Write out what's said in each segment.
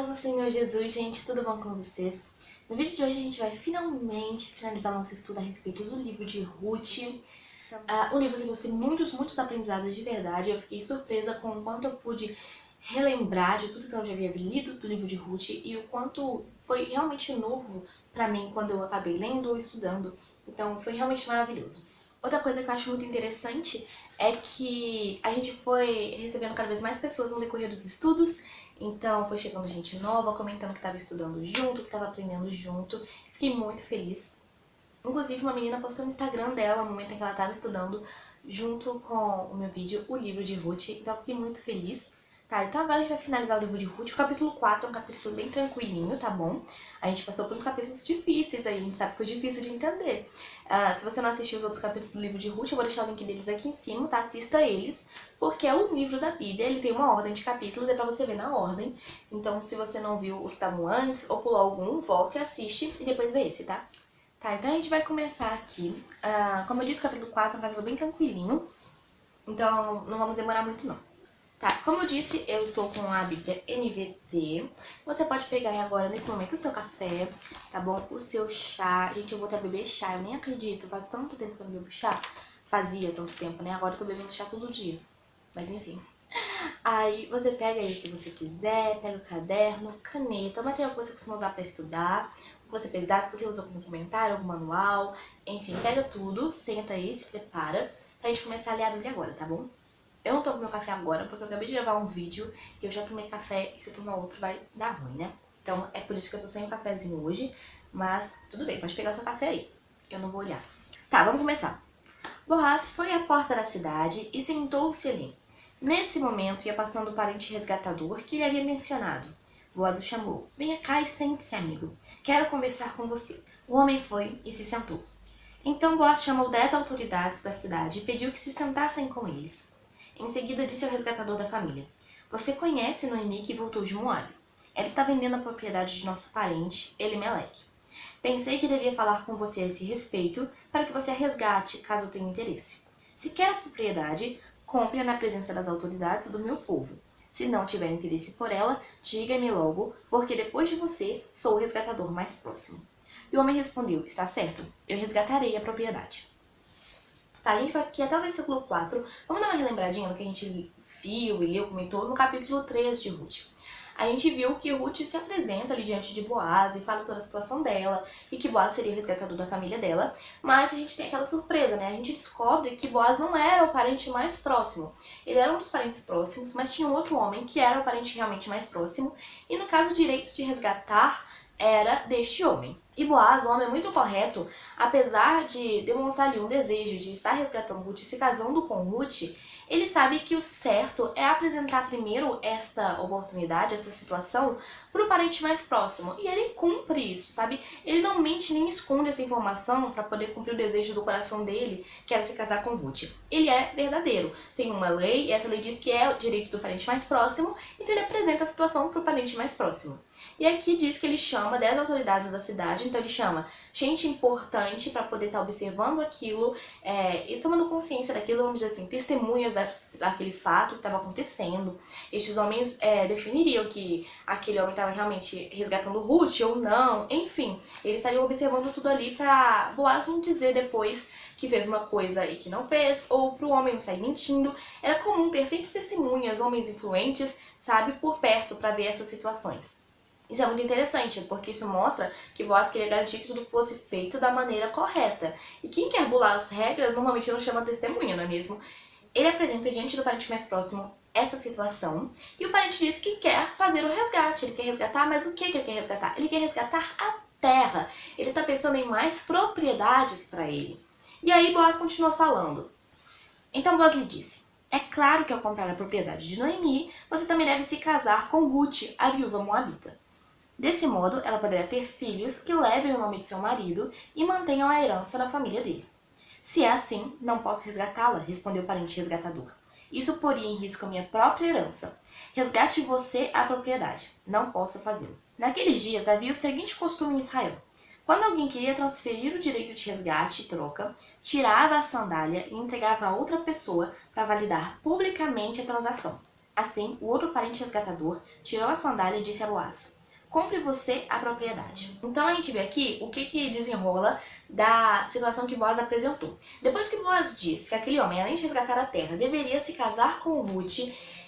paz do Senhor Jesus, gente, tudo bom com vocês? No vídeo de hoje a gente vai finalmente finalizar nosso estudo a respeito do livro de Ruth. Um livro que trouxe muitos aprendizados de verdade. Eu fiquei surpresa com o quanto eu pude relembrar de tudo que eu já havia lido do livro de Ruth e o quanto foi realmente novo pra mim quando eu acabei lendo ou estudando. Então foi realmente maravilhoso. Outra coisa que eu acho muito interessante é que a gente foi recebendo cada vez mais pessoas no decorrer dos estudos. Então foi chegando gente nova, comentando que estava estudando junto, que estava aprendendo junto. Fiquei muito feliz. Inclusive uma menina postou no Instagram dela, no momento em que ela estava estudando, junto com o meu vídeo, o livro de Ruth. Então eu fiquei muito feliz. Tá, então agora a gente vai finalizar o livro de Ruth. O capítulo 4 é um capítulo bem tranquilinho, tá bom? A gente passou por uns capítulos difíceis aí, a gente sabe que foi difícil de entender. Se você não assistiu os outros capítulos do livro de Ruth, eu vou deixar o link deles aqui em cima, tá? Assista eles, porque é um livro da Bíblia, ele tem uma ordem de capítulos, é pra você ver na ordem. Então, se você não viu os que estavam antes, ou pulou algum, volte e assiste e depois vê esse, tá? Tá, então a gente vai começar aqui. Como eu disse, o capítulo 4 é um capítulo bem tranquilinho, então não vamos demorar muito não. Tá, como eu disse, eu tô com a Bíblia NVT. Você pode pegar aí agora, nesse momento, o seu café, tá bom? O seu chá. Gente, eu vou até beber chá, eu nem acredito. Faz tanto tempo que eu não bebo chá. Fazia tanto tempo, né? Agora eu tô bebendo chá todo dia. Mas enfim. Aí você pega aí o que você quiser, pega o caderno, caneta, o material que você costuma usar pra estudar. O que você precisar, se você usa algum comentário, algum manual. Enfim, pega tudo, senta aí, se prepara pra gente começar a ler a Bíblia agora, tá bom? Eu não tô com meu café agora, porque eu acabei de gravar um vídeo e eu já tomei café, e se eu tomar outro vai dar ruim, né? Então é por isso que eu tô sem o cafezinho hoje, mas tudo bem, pode pegar o seu café aí. Eu não vou olhar. Tá, vamos começar. Boaz foi à porta da cidade e sentou-se ali. Nesse momento ia passando o parente resgatador que ele havia mencionado. Boaz o chamou. Venha cá e sente-se, amigo. Quero conversar com você. O homem foi e se sentou. Então Boaz chamou 10 autoridades da cidade e pediu que se sentassem com eles. Em seguida disse ao resgatador da família: Você conhece Noemi que voltou de Moabe? Ela está vendendo a propriedade de nosso parente, Elimeleque. Pensei que devia falar com você a esse respeito para que você a resgate, caso tenha interesse. Se quer a propriedade, compre-a na presença das autoridades do meu povo. Se não tiver interesse por ela, diga-me logo, porque depois de você, sou o resgatador mais próximo. E o homem respondeu: Está certo, eu resgatarei a propriedade. Tá, a gente vai aqui até o versículo 4. Vamos dar uma relembradinha no que a gente viu e leu, comentou no capítulo 3 de Ruth. A gente viu que Ruth se apresenta ali diante de Boaz e fala toda a situação dela e que Boaz seria o resgatador da família dela, mas a gente tem aquela surpresa, né? A gente descobre que Boaz não era o parente mais próximo. Ele era um dos parentes próximos, mas tinha um outro homem que era o parente realmente mais próximo e no caso o direito de resgatar era deste homem. E Boaz, um homem muito correto, apesar de demonstrar ali um desejo de estar resgatando Ruth e se casando com Ruth, ele sabe que o certo é apresentar primeiro esta oportunidade, essa situação, para o parente mais próximo. E ele cumpre isso, sabe? Ele não mente nem esconde essa informação para poder cumprir o desejo do coração dele, que era se casar com Ruth. Ele é verdadeiro. Tem uma lei, e essa lei diz que é o direito do parente mais próximo, então ele apresenta a situação para o parente mais próximo. E aqui diz que ele chama 10 autoridades da cidade, então ele chama gente importante para poder estar observando aquilo e tomando consciência daquilo, vamos dizer assim, testemunhas daquele fato que estava acontecendo. Estes homens definiriam que aquele homem estava realmente resgatando Ruth ou não, enfim, eles estariam observando tudo ali para Boaz não dizer depois que fez uma coisa e que não fez, ou para o homem não sair mentindo. Era comum ter sempre testemunhas, homens influentes, sabe, por perto para ver essas situações. Isso é muito interessante, porque isso mostra que Boaz queria garantir que tudo fosse feito da maneira correta. E quem quer burlar as regras normalmente não chama testemunha, não é mesmo? Ele apresenta diante do parente mais próximo essa situação e o parente diz que quer fazer o resgate. Ele quer resgatar, mas o que ele quer resgatar? Ele quer resgatar a terra. Ele está pensando em mais propriedades para ele. E aí Boaz continua falando. Então Boaz lhe disse: É claro que ao comprar a propriedade de Noemi, você também deve se casar com Ruth, a viúva moabita. Desse modo, ela poderá ter filhos que levem o nome de seu marido e mantenham a herança da família dele. Se é assim, não posso resgatá-la, respondeu o parente resgatador. Isso poria em risco a minha própria herança. Resgate você a propriedade. Não posso fazê-lo. Naqueles dias havia o seguinte costume em Israel. Quando alguém queria transferir o direito de resgate e troca, tirava a sandália e entregava a outra pessoa para validar publicamente a transação. Assim, o outro parente resgatador tirou a sandália e disse a Boaz: compre você a propriedade. Então a gente vê aqui o que desenrola da situação que Boaz apresentou. Depois que Boaz disse que aquele homem, além de resgatar a terra, deveria se casar com Ruth,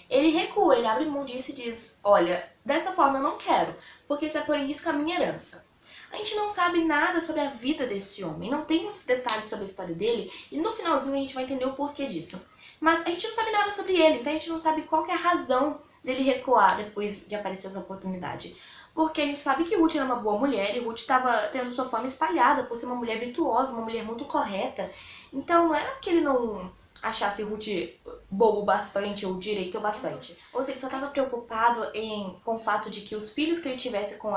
ele recua, ele abre mão disso e diz: olha, dessa forma eu não quero, porque isso é por risco a minha herança. A gente não sabe nada sobre a vida desse homem, não tem muitos detalhes sobre a história dele, e no finalzinho a gente vai entender o porquê disso. Mas a gente não sabe nada sobre ele, então a gente não sabe qual que é a razão dele recuar depois de aparecer essa oportunidade. Porque a gente sabe que Ruth era uma boa mulher e Ruth estava tendo sua fama espalhada por ser uma mulher virtuosa, uma mulher muito correta. Então não era que ele não achasse Ruth bobo bastante ou direito bastante. Ou seja, ele só estava preocupado com o fato de que os filhos que ele tivesse com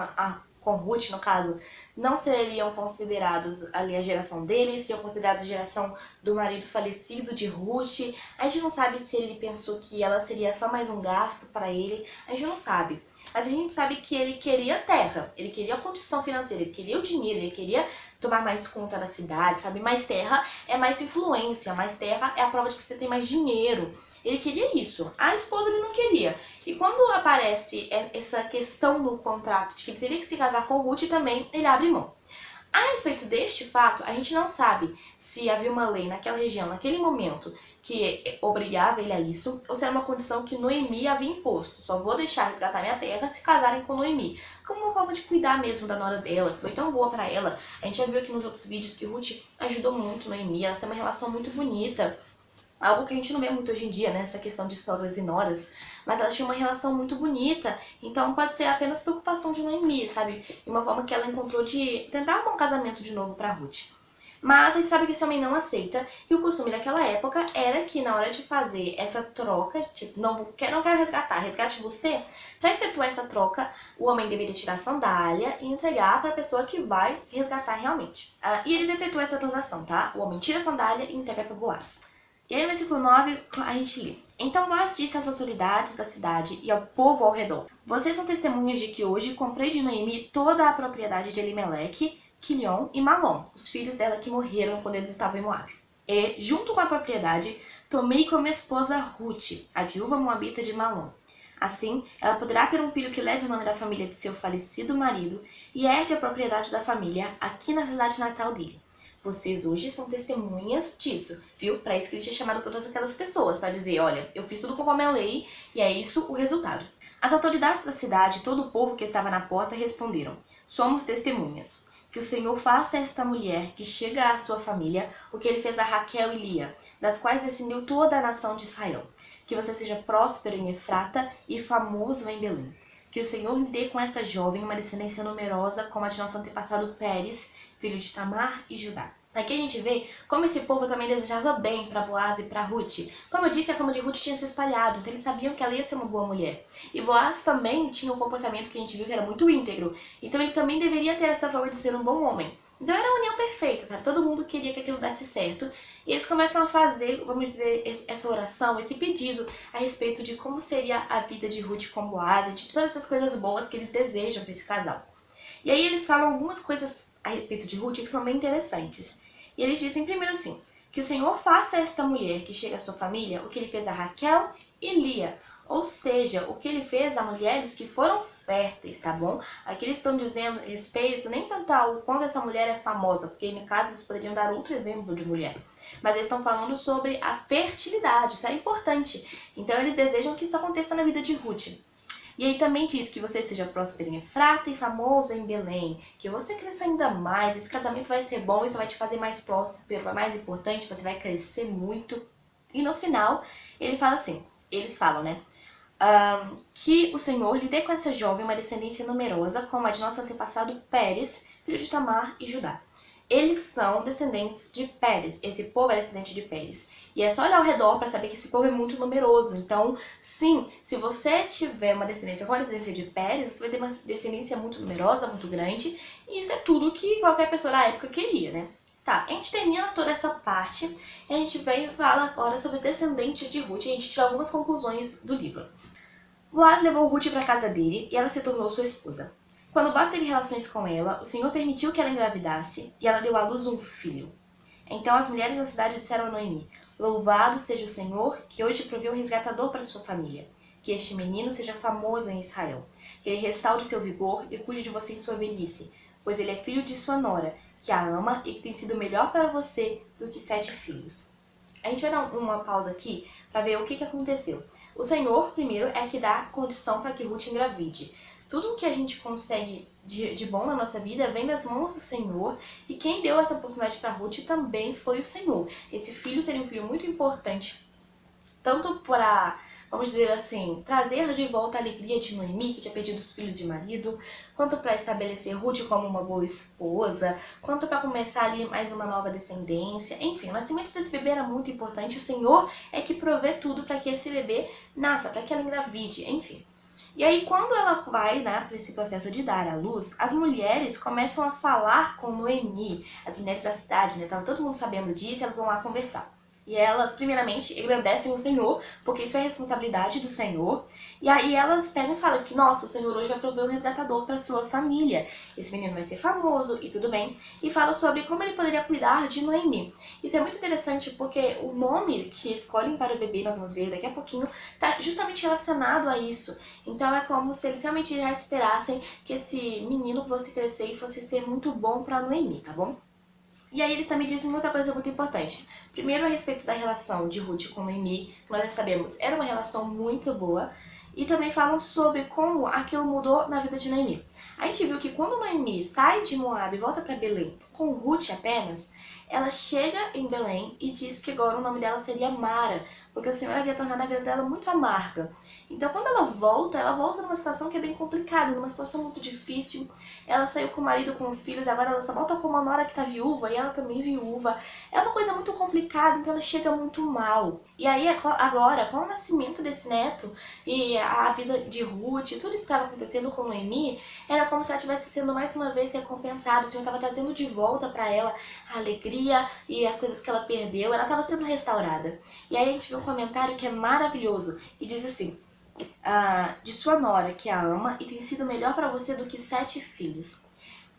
Ruth, no caso, não seriam considerados ali a geração deles, seriam considerados a geração do marido falecido de Ruth. A gente não sabe se ele pensou que ela seria só mais um gasto para ele, a gente não sabe. Mas a gente sabe que ele queria terra, ele queria a condição financeira, ele queria o dinheiro, ele queria tomar mais conta da cidade, sabe? Mais terra é mais influência, mais terra é a prova de que você tem mais dinheiro. Ele queria isso. A esposa ele não queria. E quando aparece essa questão no contrato de que ele teria que se casar com Ruth também, ele abre mão. A respeito deste fato, a gente não sabe se havia uma lei naquela região, naquele momento, que obrigava ele a isso, ou se era uma condição que Noemi havia imposto. Só vou deixar resgatar minha terra se casarem com Noemi. Como uma forma de cuidar mesmo da nora dela, que foi tão boa pra ela. A gente já viu aqui nos outros vídeos que Ruth ajudou muito Noemi, ela tem uma relação muito bonita. Algo que a gente não vê muito hoje em dia, né? Essa questão de sogras e noras. Mas ela tinha uma relação muito bonita, então pode ser apenas preocupação de Noemi, sabe? E uma forma que ela encontrou de tentar arrumar um casamento de novo pra Ruth. Mas a gente sabe que esse homem não aceita, e o costume daquela época era que na hora de fazer essa troca, tipo, não quero resgatar, resgate você, para efetuar essa troca, o homem deveria tirar a sandália e entregar para a pessoa que vai resgatar realmente. E eles efetuam essa transação, tá? O homem tira a sandália e entrega para Boaz. E aí no versículo 9 a gente lê: então Boaz disse às autoridades da cidade e ao povo ao redor: vocês são testemunhas de que hoje comprei de Noemi toda a propriedade de Elimeleque, Quilion e Malom, os filhos dela que morreram quando eles estavam em Moabe. E, junto com a propriedade, tomei como esposa Ruth, a viúva moabita de Malom. Assim, ela poderá ter um filho que leve o nome da família de seu falecido marido e herde a propriedade da família aqui na cidade natal dele. Vocês hoje são testemunhas disso, viu? Para isso que ele tinha chamado todas aquelas pessoas, para dizer, olha, eu fiz tudo conforme a lei e é isso o resultado. As autoridades da cidade e todo o povo que estava na porta responderam: somos testemunhas. Que o Senhor faça a esta mulher que chega à sua família o que ele fez a Raquel e Lia, das quais descendeu toda a nação de Israel. Que você seja próspero em Efrata e famoso em Belém. Que o Senhor lhe dê com esta jovem uma descendência numerosa como a de nosso antepassado Pérez, filho de Tamar e Judá. Aqui a gente vê como esse povo também desejava bem para Boaz e para Ruth. Como eu disse, a fama de Ruth tinha se espalhado, então eles sabiam que ela ia ser uma boa mulher. E Boaz também tinha um comportamento que a gente viu que era muito íntegro, então ele também deveria ter essa fama de ser um bom homem. Então era a união perfeita, sabe? Todo mundo queria que aquilo desse certo. E eles começam a fazer, vamos dizer, essa oração, esse pedido a respeito de como seria a vida de Ruth com Boaz e de todas essas coisas boas que eles desejam para esse casal. E aí eles falam algumas coisas a respeito de Ruth que são bem interessantes. E eles dizem primeiro assim: que o Senhor faça a esta mulher que chega à sua família o que ele fez a Raquel e Lia. Ou seja, o que ele fez a mulheres que foram férteis, tá bom? Aqui eles estão dizendo respeito nem tanto ao quanto essa mulher é famosa, porque no caso eles poderiam dar outro exemplo de mulher. Mas eles estão falando sobre a fertilidade, isso é importante. Então eles desejam que isso aconteça na vida de Ruth. E aí também diz que você seja próspero em Efrata e famoso em Belém, que você cresça ainda mais, esse casamento vai ser bom, isso vai te fazer mais próspero, mais importante, você vai crescer muito. E no final, eles falam, né? Que o Senhor lhe dê com essa jovem uma descendência numerosa, como a de nosso antepassado Pérez, filho de Tamar e Judá. Eles são descendentes de Pérez, esse povo é descendente de Pérez. E é só olhar ao redor para saber que esse povo é muito numeroso. Então, sim, se você tiver uma descendência com a descendência de Pérez, você vai ter uma descendência muito numerosa, muito grande. E isso é tudo que qualquer pessoa da época queria, né? Tá, a gente termina toda essa parte e a gente vem e fala agora sobre os descendentes de Ruth. E a gente tira algumas conclusões do livro. Boaz levou Ruth para a casa dele e ela se tornou sua esposa. Quando Boaz teve relações com ela, o Senhor permitiu que ela engravidasse e ela deu à luz um filho. Então as mulheres da cidade disseram a Noemi: louvado seja o Senhor, que hoje proveu um resgatador para sua família. que este menino seja famoso em Israel, que ele restaure seu vigor e cuide de você em sua velhice, pois ele é filho de sua nora, que a ama e que tem sido melhor para você do que 7 filhos. A gente vai dar uma pausa aqui para ver o que aconteceu. O Senhor, primeiro, é que dá condição para que Ruth engravide. Tudo o que a gente consegue de bom na nossa vida vem das mãos do Senhor, e quem deu essa oportunidade para Ruth também foi o Senhor. Esse filho seria um filho muito importante, tanto para, vamos dizer assim, trazer de volta a alegria de Noemi, que tinha perdido os filhos de marido, quanto para estabelecer Ruth como uma boa esposa, quanto para começar ali mais uma nova descendência. Enfim, o nascimento desse bebê era muito importante. O Senhor é que provê tudo para que esse bebê nasça, para que ela engravide, enfim. E aí, quando ela vai, né, para esse processo de dar à luz, as mulheres começam a falar com Noemi, as mulheres da cidade, né? Tava todo mundo sabendo disso, elas vão lá conversar. E elas, primeiramente, engrandecem o Senhor, porque isso é responsabilidade do Senhor. E aí elas pegam e falam que, nossa, o Senhor hoje vai prover um resgatador para sua família. Esse menino vai ser famoso e tudo bem. E fala sobre como ele poderia cuidar de Noemi. Isso é muito interessante porque o nome que escolhem para o bebê, nós vamos ver daqui a pouquinho, está justamente relacionado a isso. Então é como se eles realmente já esperassem que esse menino fosse crescer e fosse ser muito bom para Noemi, tá bom? E aí eles também dizem muita coisa muito importante. Primeiro, a respeito da relação de Ruth com Noemi, nós já sabemos, era uma relação muito boa. E também falam sobre como aquilo mudou na vida de Noemi. A gente viu que quando Noemi sai de Moab e volta para Belém com Ruth apenas, ela chega em Belém e diz que agora o nome dela seria Mara, porque o Senhor havia tornado a vida dela muito amarga. Então quando ela volta numa situação que é bem complicada, numa situação muito difícil. Ela saiu com o marido, com os filhos, agora ela só volta com uma nora que tá viúva, e ela também viúva. É uma coisa muito complicada, então ela chega muito mal. E aí, agora, com o nascimento desse neto, e a vida de Ruth, tudo isso que estava acontecendo com Noemi, era como se ela estivesse sendo mais uma vez recompensada. O Senhor estava trazendo de volta para ela a alegria e as coisas que ela perdeu. Ela estava sendo restaurada. E aí a gente vê um comentário que é maravilhoso, e diz assim: de sua nora, que a ama e tem sido melhor para você do que 7 filhos.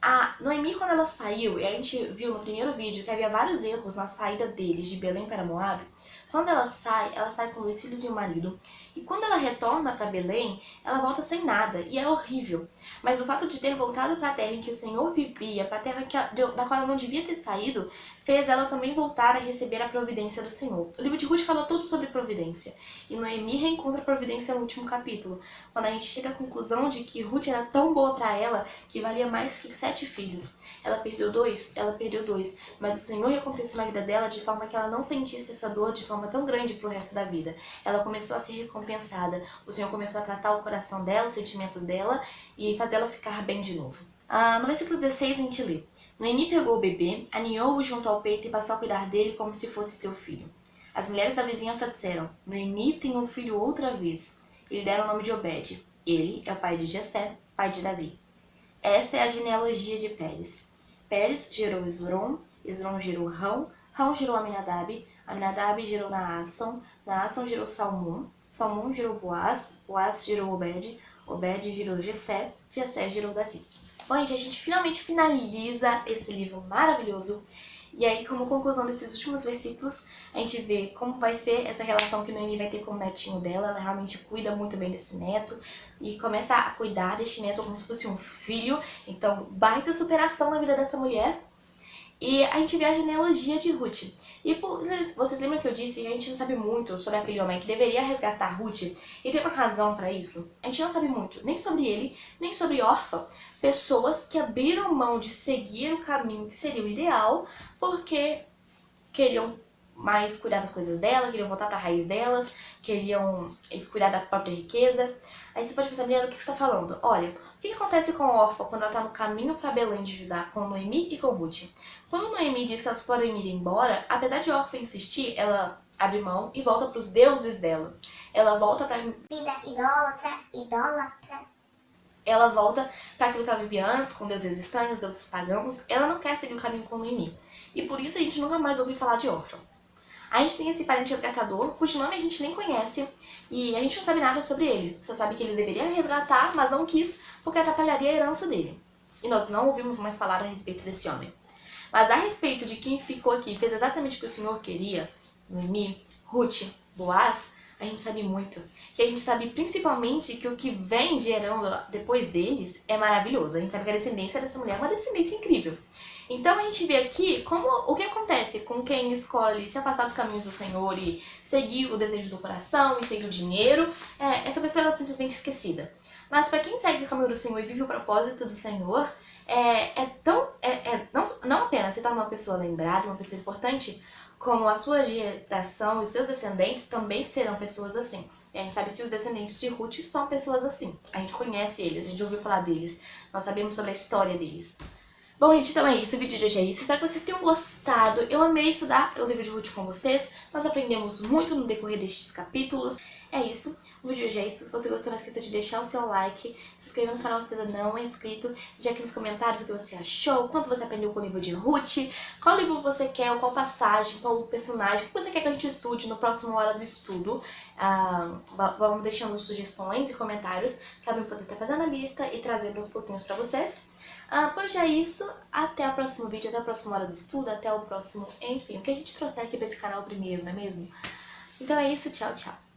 A Noemi, quando ela saiu, e a gente viu no primeiro vídeo que havia vários erros na saída deles de Belém para Moab. Quando ela sai com 2 filhos e um marido. E quando ela retorna para Belém, ela volta sem nada, e é horrível. Mas o fato de ter voltado para a terra em que o Senhor vivia, para a terra da qual ela não devia ter saído, fez ela também voltar a receber a providência do Senhor. O livro de Ruth falou tudo sobre providência. E Noemi reencontra a providência no último capítulo, quando a gente chega à conclusão de que Ruth era tão boa para ela que valia mais que 7 filhos. Ela perdeu 2, mas o Senhor recompensou na vida dela de forma que ela não sentisse essa dor de forma tão grande pro resto da vida. Ela começou a ser recompensada, o Senhor começou a tratar o coração dela, os sentimentos dela e fazer ela ficar bem de novo. No versículo 16 a gente lê: Noemi pegou o bebê, aninhou-o junto ao peito e passou a cuidar dele como se fosse seu filho. As mulheres da vizinhança disseram: Noemi tem um filho outra vez. E lhe deram o nome de Obed. Ele é o pai de Jessé, pai de Davi. Esta é a genealogia de Pérez. Pérez gerou Esrom, Esrom gerou Rão, Rão gerou Aminadab, Aminadab gerou Naasson, Naasson gerou Salmão, Salmão gerou Boaz, Boaz gerou Obed, Obed gerou Jessé, Jessé gerou Davi. Bom, gente, a gente finalmente finaliza esse livro maravilhoso. E aí, como conclusão desses últimos versículos, a gente vê como vai ser essa relação que Noemi vai ter com o netinho dela. Ela realmente cuida muito bem desse neto e começa a cuidar deste neto como se fosse um filho. Então, baita superação na vida dessa mulher. E a gente vê a genealogia de Ruth. E vocês lembram que eu disse que a gente não sabe muito sobre aquele homem que deveria resgatar Ruth? E tem uma razão para isso. A gente não sabe muito, nem sobre ele, nem sobre Orfa. Pessoas que abriram mão de seguir o caminho que seria o ideal, porque queriam mais cuidar das coisas dela, queriam voltar para a raiz delas, queriam cuidar da própria riqueza. Aí você pode pensar, Mariana, o que você está falando? Olha, o que acontece com a Orfa quando ela está no caminho para Belém de Judá, com Noemi e com Ruth? Quando Noemi diz que elas podem ir embora, apesar de Orfa insistir, ela abre mão e volta para os deuses dela. Ela volta para vida idólatra. Ela volta para aquilo que ela vivia antes, com deuses estranhos, deuses pagãos. Ela não quer seguir o caminho com Noemi. E por isso a gente nunca mais ouve falar de Orfa. A gente tem esse parente resgatador, cujo nome a gente nem conhece, e a gente não sabe nada sobre ele. Só sabe que ele deveria resgatar, mas não quis, porque atrapalharia a herança dele. E nós não ouvimos mais falar a respeito desse homem. Mas a respeito de quem ficou aqui e fez exatamente o que o Senhor queria, Noemi, Ruth, Boaz, a gente sabe muito. Que a gente sabe principalmente que o que vem gerando depois deles é maravilhoso. A gente sabe que a descendência dessa mulher é uma descendência incrível. Então a gente vê aqui o que acontece com quem escolhe se afastar dos caminhos do Senhor e seguir o desejo do coração e seguir o dinheiro. Essa pessoa ela é simplesmente esquecida. Mas para quem segue o caminho do Senhor e vive o propósito do Senhor, não apenas se torna uma pessoa lembrada, uma pessoa importante, como a sua geração e os seus descendentes também serão pessoas assim. E a gente sabe que os descendentes de Ruth são pessoas assim. A gente conhece eles, a gente ouviu falar deles, nós sabemos sobre a história deles. Bom, gente, então é isso, o vídeo de hoje é isso. Espero que vocês tenham gostado. Eu amei estudar o livro de Ruth com vocês. Nós aprendemos muito no decorrer destes capítulos. É isso, o vídeo de hoje é isso. Se você gostou, não esqueça de deixar o seu like, se inscrever no canal se ainda não é inscrito, deixar aqui nos comentários o que você achou, quanto você aprendeu com o livro de Ruth, qual livro você quer, qual passagem, qual personagem, o que você quer que a gente estude no próximo Hora do Estudo. Vamos deixando sugestões e comentários para eu poder estar fazendo a lista e trazendo aos pouquinhos para vocês. Por hoje é isso, até o próximo vídeo, até a próxima Hora do Estudo, até o próximo, enfim, o que a gente trouxer aqui pra esse canal primeiro, não é mesmo? Então é isso, tchau, tchau.